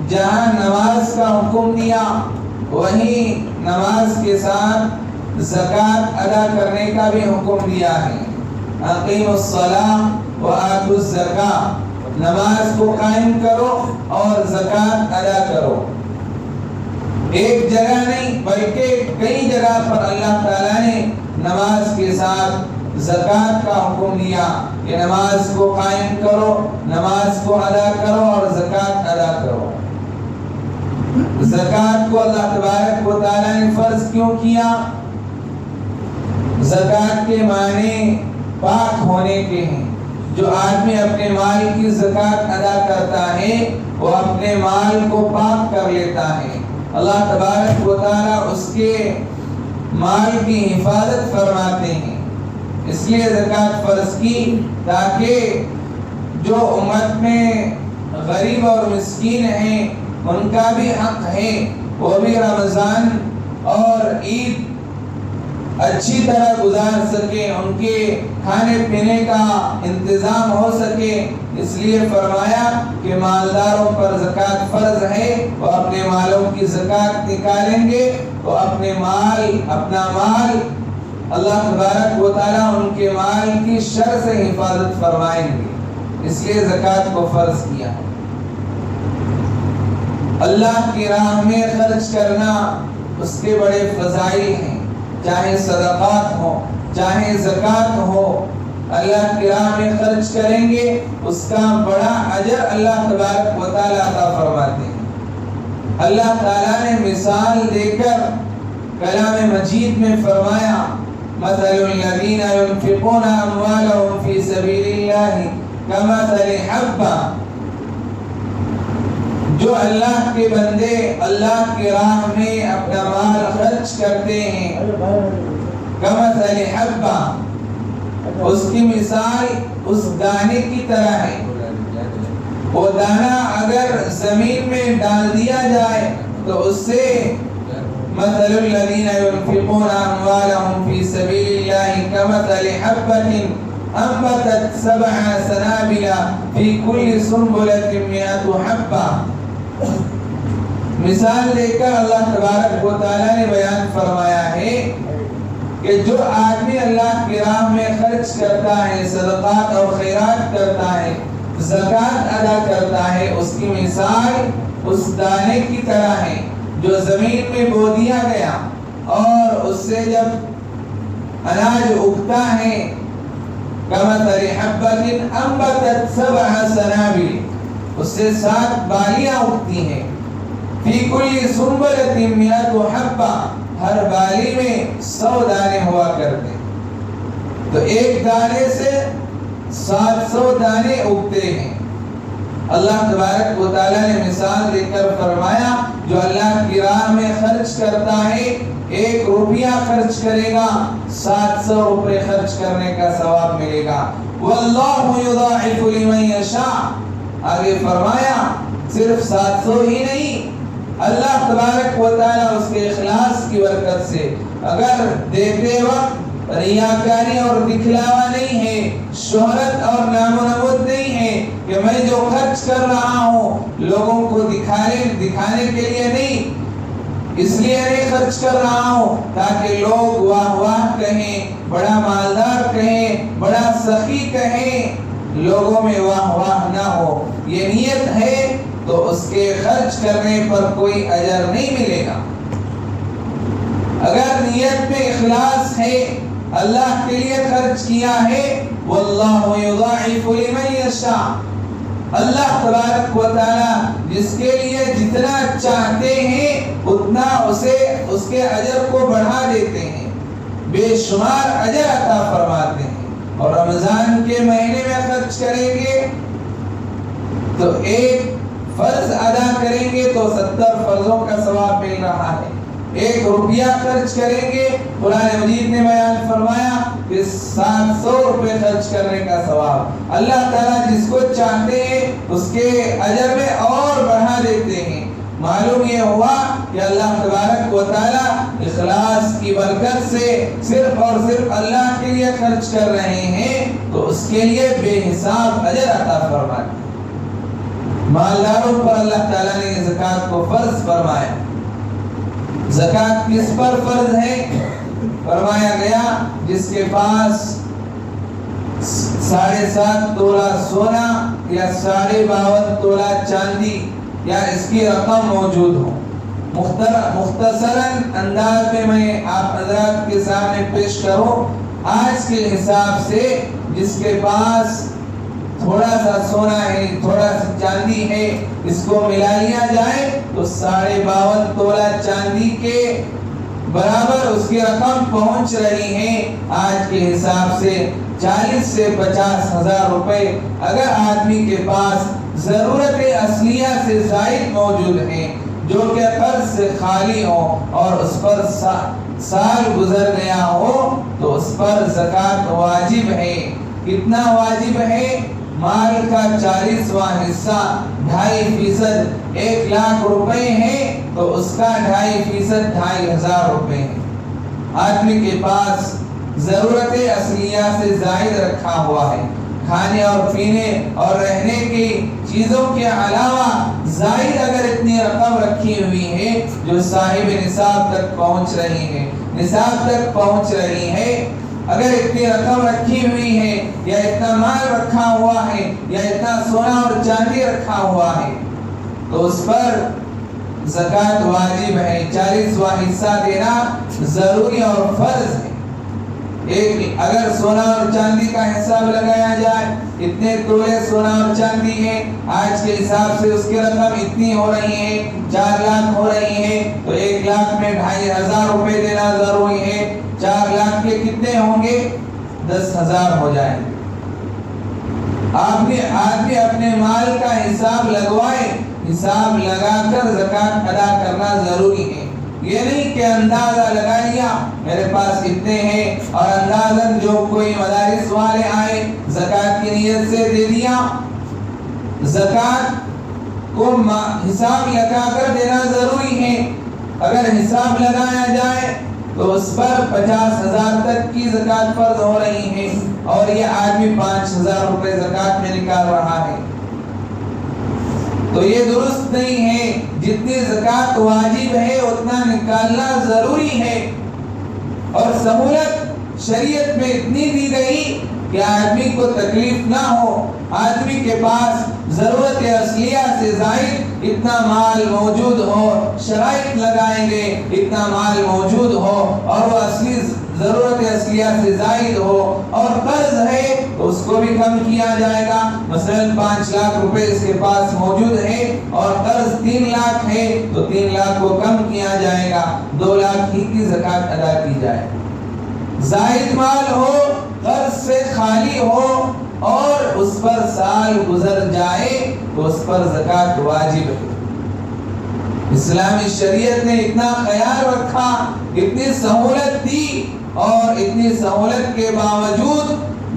جہاں نماز کا حکم دیا وہیں نماز کے ساتھ زکوٰۃ ادا کرنے کا بھی حکم دیا ہے۔ اقیموا الصلاۃ وآتوا الزکاۃ، نماز کو قائم کرو اور زکوٰۃ ادا کرو۔ ایک جگہ نہیں بلکہ کئی جگہ پر اللہ تعالیٰ نے نماز کے ساتھ زکوٰۃ کا حکم دیا کہ نماز کو قائم کرو، نماز کو ادا کرو اور زکوٰۃ ادا کرو۔ زکوٰۃ کو اللہ تبارک و تعالیٰ نے فرض کیوں کیا؟ زکوٰۃ کے معنی پاک ہونے کے ہیں۔ جو آدمی اپنے مال کی زکوٰۃ ادا کرتا ہے وہ اپنے مال کو پاک کر لیتا ہے، اللہ تبارک و تعالیٰ اس کے مال کی حفاظت فرماتے ہیں۔ اس لیے زکوٰۃ فرض کی تاکہ جو امت میں غریب اور مسکین ہیں ان کا بھی حق ہے، وہ بھی رمضان اور عید اچھی طرح گزار سکے، ان کے کھانے پینے کا انتظام ہو سکے۔ اس لیے فرمایا کہ مالداروں پر زکوٰۃ فرض ہے، وہ اپنے مالوں کی زکوٰۃ نکالیں گے تو اپنا مال اللہ تبارک و تعالیٰ ان کے مال کی شر سے حفاظت فرمائیں گے۔ اس لیے زکوٰۃ کو فرض کیا۔ اللہ کی راہ میں خرچ کرنا اس کے بڑے فضائل ہیں، چاہے صدقات ہو چاہے زکوٰۃ ہو، اللہ کی راہ میں خرچ کریں گے اس کا بڑا اجر اللہ تبارک و تعالیٰ عطا فرماتے ہیں۔ اللہ تعالیٰ نے مثال دے کر کلام مجید میں فرمایا مثل الذین ينفقون اموالهم فی سبیل اللہ کمثل حبہ، جو اللہ کے بندے اللہ کی راہ میں اپنا مال خرچ کرتے ہیں، کمثل حبہ، اس کی مثال اس دانے کی طرح ہے۔ وہ دانہ اگر زمین میں ڈال دیا جائے تو اس سے مثل الذین ينفقون اموالهم فی سبیل اللہ کمثل حبۃ انبتت 7 سنابل فی کل سنبلۃ 100 حبہ۔ مثال دے کر اللہ تبارک و تعالیٰ نے بیان فرمایا ہے کہ جو آدمی اللہ کی راہ میں خرچ کرتا ہے، صدقات اور خیرات کرتا ہے، زکوٰۃ ادا کرتا ہے، اس کی مثال اس دانے کی طرح ہے جو زمین میں بو دیا گیا اور اس سے جب اناج اگتا ہے کمثل حبۃ انبتت 7 سنابل، اس سے 7 بالیاں اگتی ہیں، فی کل سنبلۃ 100 حبہ، ہر بالی میں 100 دانے ہوا کرتے ہیں، تو ایک دانے سے 700 دانے اگتے ہیں۔ اللہ تبارک و تعالیٰ نے مثال دے کر فرمایا جو اللہ کی راہ میں خرچ کرتا ہے، 1 روپیہ خرچ کرے گا 700 روپے خرچ کرنے کا ثواب ملے گا۔ واللہ یضاعف لمن یشاء، آگے فرمایا صرف 700 ہی نہیں، اللہ تبارک و تعالیٰ اس کے اخلاص کی برکت سے اگر دیتے وقت ریاکاری اور دکھلاوا نہیں ہے، شہرت اور نام و نمود نہیں ہے کہ میں جو خرچ کر رہا ہوں لوگوں کو دکھانے کے لیے نہیں، اس لیے نہیں خرچ کر رہا ہوں تاکہ لوگ واہ واہ کہیں، بڑا مالدار کہیں، بڑا سخی کہیں، لوگوں میں واہ واہ نہ ہو، یہ نیت ہے تو اس کے خرچ کرنے پر کوئی اجر نہیں ملے گا۔ اگر نیت میں اخلاص ہے، اللہ کے لیے خرچ کیا ہے، واللہ یضاعف لمن یشاء، اللہ تبارک و تعالی جس کے لیے جتنا چاہتے ہیں اتنا اسے اس کے اجر کو بڑھا دیتے ہیں، بے شمار اجر عطا فرماتے ہیں۔ اور رمضان کے مہینے میں خرچ کریں گے تو 1 فرض ادا کریں گے تو 70 فرضوں کا ثواب مل رہا ہے۔ 1 روپیہ خرچ کریں گے، قرآن مجید نے بیان فرمایا کہ 700 روپے خرچ کرنے کا ثواب۔ اللہ تعالیٰ جس کو چاہتے ہیں اس کے اجر میں اور بڑھا دیتے ہیں۔ معلوم یہ ہوا کہ اللہ تبارک و تعالیٰ اخلاص کی برکت سے صرف اور صرف اللہ کے لیے خرچ کر رہے ہیں تو اس کے لیے بے حساب اجر عطا فرماتے ہیں۔ مالداروں پر اللہ تعالیٰ نے زکات کو فرض فرمایا۔ زکات کس پر فرض ہے؟ فرمایا گیا جس کے پاس 7.5 تولہ سونا یا 52.5 تولہ چاندی یا اس کی رقم موجود ہو۔ مختصراً انداز میں آپ حضرات کے سامنے پیش کروں، آج کے حساب سے جس کے پاس تھوڑا سا سونا ہے، تھوڑا سا چاندی ہے، اس کو ملا لیا جائے تو 52.5 تولہ چاندی کے برابر اس کی رقم پہنچ رہی ہے آج کے حساب سے 40 سے 50 ہزار روپے۔ اگر آدمی کے پاس ضرورت اصلیہ سے زائد موجود ہیں جو کہ قرض سے خالی ہو اور اس پر سال گزر گیا ہو تو اس پر زکات واجب ہے۔ کتنا واجب ہے؟ مال کا 40واں حصہ 2.5% 1 لاکھ روپے ہے تو اس کا 2.5% 2.5 روپے ہے۔ آدمی کے پاس ضرورت اصلیہ سے زائد رکھا ہوا ہے، کھانے اور پینے اور رہنے کی چیزوں کے علاوہ زائد اگر اتنی رقم رکھی ہوئی ہے جو صاحب نصاب تک پہنچ رہی ہے، نصاب تک پہنچ رہی ہے، اگر اتنی رقم رکھی ہوئی ہے یا اتنا مال رکھا ہوا ہے یا اتنا سونا اور چاندی رکھا ہوا ہے تو اس پر زکات واجب ہے۔ 40واں حصہ دینا ضروری اور فرض ہے۔ اگر سونا اور چاندی کا حساب لگایا جائے، اتنے تولے سونا اور چاندی ہے، آج کے حساب سے اس کی رقم اتنی ہو رہی ہے، 4 لاکھ ہو رہی ہے تو 1 لاکھ میں 2.5 روپے دینا ضروری ہے۔ 4 لاکھ کے کتنے ہوں گے؟ 10,000 ہو جائیں گے۔ آدمی اپنے مال کا حساب لگوائے، حساب لگا کر زکات ادا کرنا ضروری ہے۔ یہ نہیں کہ اندازہ لگا لیا میرے پاس اتنے ہیں اور اندازاً جو کوئی مدارس والے آئے زکات کی نیت سے دے دیا۔ زکات کو حساب لگا کر دینا ضروری ہے۔ اگر حساب لگایا جائے تو اس پر 50,000 تک کی زکات فرض ہو رہی ہے اور یہ آدمی 5,000 روپے زکات میں نکال رہا ہے تو یہ درست نہیں ہے۔ جتنی زکات واجب ہے اتنا نکالنا ضروری ہے، اور سہولت شریعت میں اتنی دی گئی کہ آدمی کو تکلیف نہ ہو۔ آدمی کے پاس ضرورت اصلیہ سے زائد اتنا مال موجود ہو، شرائط لگائیں گے اتنا مال موجود ہو اور وہ اصلی ضرورت اصلیہ سے زائد ہو، اور قرض ہے تو اس کو بھی کم کیا جائے گا۔ مثلا 5 لاکھ روپے اس کے پاس موجود ہے اور قرض 3 لاکھ ہے تو 3 لاکھ کو کم کیا جائے گا، 2 لاکھ ہی کی زکات ادا کی جائے۔ زائد مال ہو، قرض سے خالی ہو اور اس پر سال گزر جائے تو اس پر زکات واجب ہے۔ اسلامی شریعت نے اتنا خیال رکھا، اتنی سہولت دی، اور اتنی سہولت کے باوجود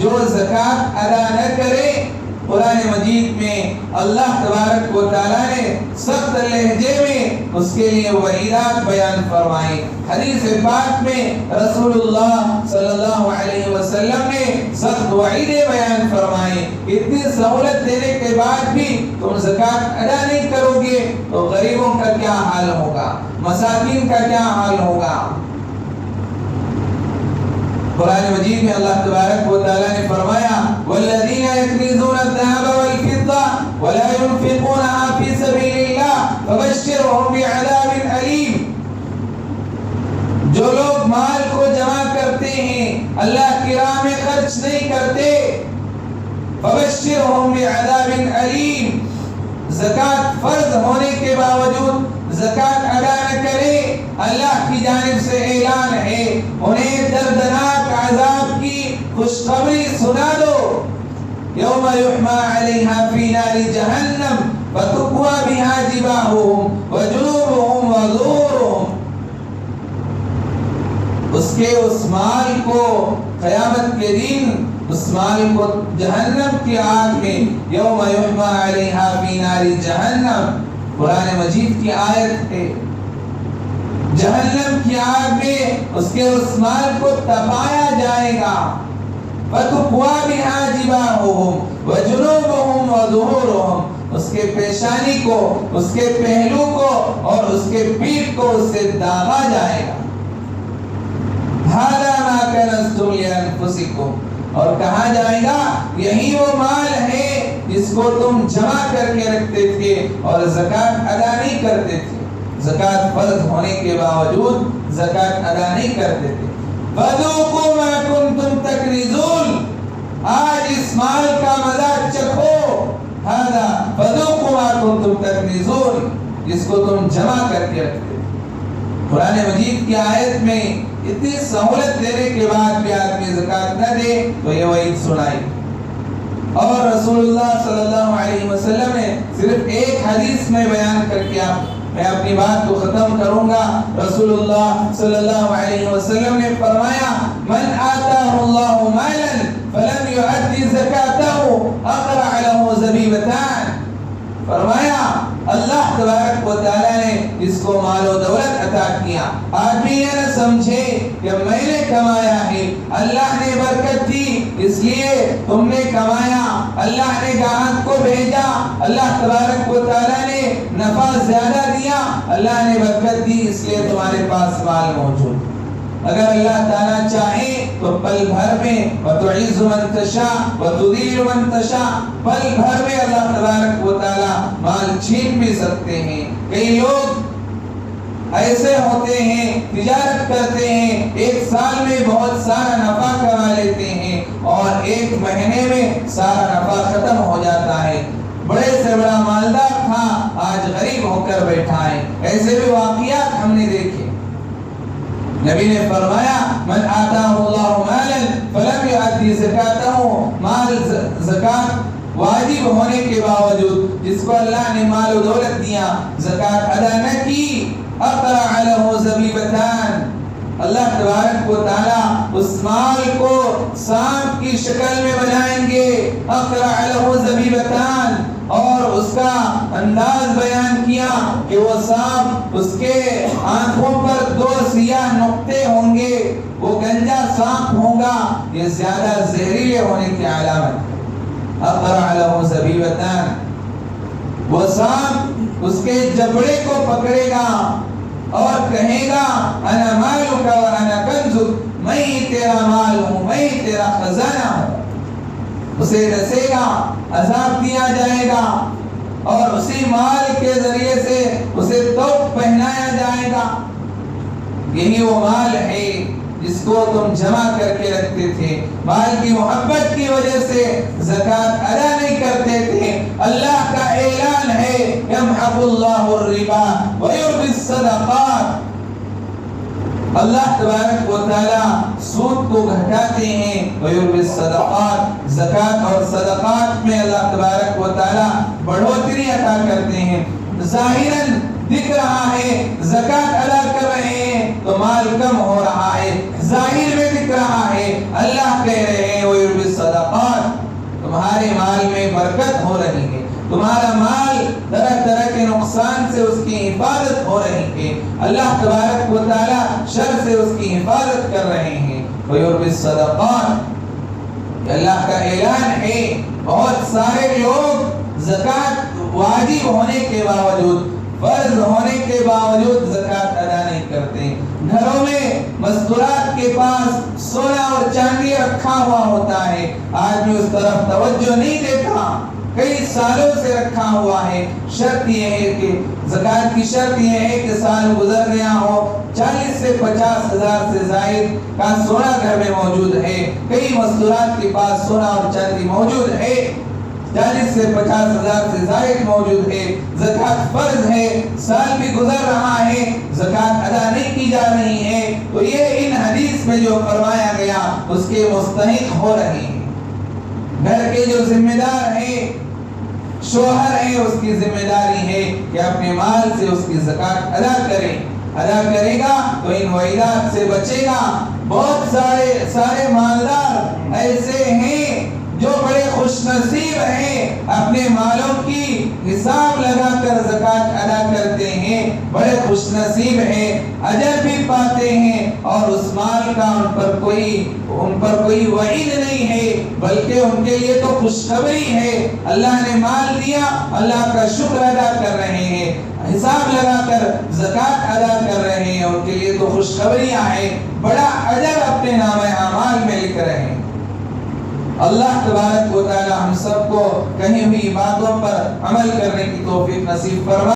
جو زکات ادا نہ کرے، قرآن مجید میں اللہ تبارک و تعالیٰ نے سخت لہجے میں اس کے لیے وعیدات بیان فرمائی۔ حدیث پاک میں رسول اللہ صلی اللہ علیہ وسلم نے سخت وعیدیں بیان فرمائی۔ اتنی سہولت دینے کے بعد بھی تم زکات ادا نہیں کرو گے تو غریبوں کا کیا حال ہوگا، مساکین کا کیا حال ہوگا۔ قرآن مجید میں اللہ تبارک و تعالیٰ نے فرمایا والذین یکنزون الذهب والفضة ولا ينفقونها في سبيل الله فبشرهم بعذاب أليم۔ جو لوگ مال کو جمع کرتے ہیں اللہ کی راہ میں خرچ نہیں کرتے، فبشرهم بعذاب أليم، زکات فرض ہونے کے باوجود زکات ادا نہ کرے، اللہ کی جانب سے اعلان ہے انہیں دردناک عذاب کی خوشخبری سنا دو۔ یوم یحمى علیہا فی نار جہنم فتکوی بہا جباہہم وجنوبہم وظہورہم۔ اس کے اس مال کو قیامت کے دن اس مال کو جہنم کی آگ میں، یوم یحمى علیہا فی نار جہنم، قرآن مجید کی آیت ہے، جہنم کی آگ میں اس کے اس مال کو تپایا جائے گا۔ فَتُقْوَى بِهَا جِبَاهُهُمْ وَجُنُوبُهُمْ وَظُهُورُهُمْ، اس کے پیشانی کو، اس کے پہلو کو اور اس کے پیٹھ کو اس سے داغا جائے گا۔ هَذَا مَا كَنَزْتُمْ لِأَنفُسِكُمْ، اور کہا جائے گا یہی وہ مال ہے جس کو تم جمع کر کے رکھتے تھے اور زکوٰۃ ادا نہیں کرتے تھے، زکوٰۃ فرض ہونے کے باوجود زکوٰۃ ادا نہیں کرتے تھے۔ فَذُوقُوا مَا كُنتُمْ تَكْنِزُونَ، آج اس مال کا مزہ چکھو۔ هَذَا فَذُوقُوا مَا كُنتُمْ تَكْنِزُونَ، جس کو تم جمع کر کے رکھتے تھے۔ قرآن مجید کی آیت میں اتنی سہولت دینے کے بعد بھی آدمی زکوٰۃ نہ دے تو یہ وعید سنائی۔ اور رسول اللہ صلی اللہ علیہ وسلم نے صرف ایک حدیث میں بیان کر کے میں اپنی بات کو ختم کروں گا۔ رسول اللہ صلی اللہ علیہ وسلم نے فرمایا من آتاہ اللہ مالا فلم یؤدی زکاتہ اقرع لہ زبیبتان، فرمایا اللہ تبارک و تعالیٰ نے اس کو مال و دولت عطا کیا، آدمی یہ نہ سمجھے کہ میں نے کمایا ہے، اللہ نے برکت دی اس لیے تم نے کمایا، اللہ نے گاہک کو بھیجا، اللہ تبارک و تعالیٰ نے نفع زیادہ دیا، اللہ نے برکت دی اس لیے تمہارے پاس مال موجود۔ اگر اللہ تعالیٰ چاہے تو پل بھر میں وَتُعِزُّ مَن تَشَاءُ وَتُذِلُّ مَن تَشَاءُ، پل بھر میں اللہ تبارک و تعالیٰ مال چھین بھی سکتے ہیں۔ کئی لوگ ایسے ہوتے ہیں تجارت کرتے ہیں، ایک سال میں بہت سارا نفع کما لیتے ہیں اور ایک مہینے میں سارا نفع ختم ہو جاتا ہے۔ بڑے سے بڑا مالدار تھا آج غریب ہو کر بیٹھا ہے۔ ایسے بھی واقعات ہم نے دیکھے۔ نبی نے فرمایا من آتاہ اللہ مالا فلم یؤدی زکاتہ، مال زکات واجب ہونے کے باوجود جس کو اللہ نے مال و دولت دیا زکات ادا نہ کی، اقرع لہ زبیبتان، اللہ تبارک و تعالیٰ اس مال کو سانپ کی شکل میں بنائیں گے، اقرع لہ زبیبتان، اور اس کا انداز بیان کیا کہ وہ سانپ، اس کے آنکھوں پر 2 سیاہ نقطے ہوں گے، وہ گنجا سانپ ہوگا، یہ زیادہ زہریلے ہونے کی علامت۔ اقرع لہ زبیبتان، وہ سانپ اس کے جبڑے کو پکڑے گا اور کہے گا انا مالک و انا کنزک، میں ہی تیرا مال ہوں، میں ہی تیرا خزانہ ہوں۔ اسے ڈسے گا، عذاب دیا جائے گا اور اسی مال کے ذریعے سے اسے توق پہنایا جائے گا۔ یہی وہ مال ہے جس کو تم جمع کر کے رکھتے تھے، مال کی محبت کی وجہ سے زکوٰۃ ادا نہیں کرتے تھے۔ اللہ کا اعلان ہے یمحق اللہ الربا ویربی الصدقات، اللہ تبارک و تعالیٰ سود کو گھٹاتے ہیں، ویربی الصدقات، زکوٰۃ اور صدقات میں اللہ تبارک و تعالیٰ بڑھوتری عطا کرتے ہیں۔ ظاہراً دکھ رہا ہے زکوٰۃ ادا کر رہے ہیں تو مال کم ہو رہا ہے، ظاہر میں دکھ رہا ہے، اللہ کہہ رہے ہیں ویربی الصدقات، تمہارے مال میں برکت ہو رہی ہے، تمہارا مال طرح طرح کے نقصان سے اس کی حفاظت ہو رہی ہے، اللہ تبارک و تعالیٰ شر سے اس کی حفاظت کر رہے ہیں۔ ویربی الصدقات، اللہ کا اعلان ہے۔ بہت سارے لوگ زکوٰۃ واجب ہونے کے باوجود، فرض ہونے کے باوجود زکوٰۃ ادا نہیں کرتے۔ گھروں میں مستورات کے پاس سونا اور چاندی رکھا ہوا ہوتا ہے، آدمی اس طرف توجہ نہیں دیتا، کئی سالوں سے رکھا ہوا ہے۔ شرط یہ ہے کہ زکوٰۃ کی شرط یہ ہے کہ سال گزر گیا ہو، 40 سے 50 ہزار سے زائد کا سونا گھر میں موجود ہے۔ کئی مستورات کے پاس سونا اور چاندی موجود ہے، 40 سے 50 ہزار سے زائد موجود ہے، زکوٰۃ فرض ہے، سال بھی گزر رہا ہے، زکوٰۃ ادا نہیں کی جا رہی ہے، تو یہ ان حدیث میں جو فرمایا گیا اس کے مستحق ہو رہے ہیں۔ گھر کے جو ذمہ دار ہیں، شوہر ہے، اس کی ذمہ داری ہے کہ اپنے مال سے اس کی زکوٰۃ ادا کرے، ادا کرے گا تو ان وعیدات سے بچے گا۔ بہت سارے مالدار ایسے ہیں جو بڑے خوش نصیب ہیں، اپنے مالوں کی حساب لگا کر زکوٰۃ ادا کرتے ہیں، بڑے خوش نصیب ہیں، اجر بھی پاتے ہیں، اور اس مال کا ان پر کوئی وعید نہیں ہے، بلکہ ان کے لیے تو خوشخبری ہے۔ اللہ نے مال دیا، اللہ کا شکر ادا کر رہے ہیں، حساب لگا کر زکوٰۃ ادا کر رہے ہیں، ان کے لیے تو خوشخبریاں ہیں، بڑا اجر اپنے نامہ اعمال میں لکھ رہے ہیں۔ اللہ تبارک و تعالی ہم سب کو کہی ہوئی باتوں پر عمل کرنے کی توفیق نصیب فرمائے۔